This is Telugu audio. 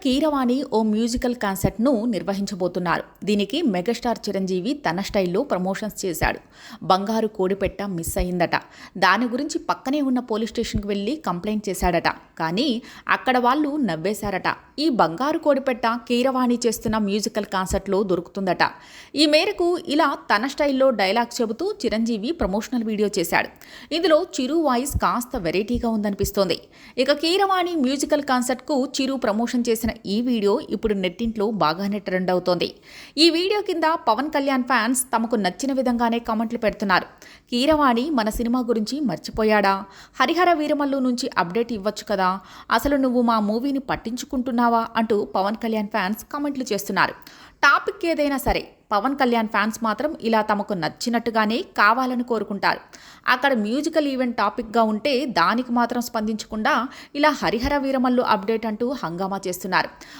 కీరవాణి ఓ మ్యూజికల్ కాన్సర్ట్ను నిర్వహించబోతున్నారు. దీనికి మెగాస్టార్ చిరంజీవి తన స్టైల్లో ప్రమోషన్స్ చేశాడు. బంగారు కోడిపెట్ట మిస్ అయిందట. దాని గురించి పక్కనే ఉన్న పోలీస్ స్టేషన్కి వెళ్ళి కంప్లైంట్ చేశాడట. కానీ అక్కడ వాళ్ళు నవ్వేశారట. ఈ బంగారు కోడిపెట్ట కీరవాణి చేస్తున్న మ్యూజికల్ కాన్సర్ట్లో దొరుకుతుందట. ఈ మేరకు ఇలా తన స్టైల్లో డైలాగ్ చెబుతూ చిరంజీవి ప్రమోషనల్ వీడియో చేశాడు. ఇందులో చిరు వాయిస్ కాస్త వెరైటీగా ఉందనిపిస్తోంది. ఇక కీరవాణి మ్యూజికల్ కాన్సర్ట్కు చిరు ప్రమోషన్ చేసిన ఈ వీడియో ఇప్పుడు నెట్టింట్లో బాగానే ట్రెండ్ అవుతోంది. ఈ వీడియో కింద పవన్ కళ్యాణ్ ఫ్యాన్స్ తమకు నచ్చిన విధంగానే కామెంట్లు పెడుతున్నారు. కీరవాణి మన సినిమా గురించి మర్చిపోయాడా? హరిహర వీరమల్లు నుంచి అప్డేట్ ఇవ్వచ్చు కదా? అసలు నువ్వు మా మూవీని పట్టించుకుంటున్నావా అంటూ పవన్ కళ్యాణ్ ఫ్యాన్స్ కామెంట్లు చేస్తున్నారు. టాపిక్ ఏదైనా సరే పవన్ కళ్యాణ్ ఫ్యాన్స్ మాత్రం ఇలా తమకు నచ్చినట్టుగానే కావాలని కోరుకుంటారు. అక్కడ మ్యూజికల్ ఈవెంట్ టాపిక్గా ఉంటే దానికి మాత్రం స్పందించకుండా ఇలా హరిహర వీరమల్లు అప్డేట్ అంటూ హంగామా చేస్తున్నారు.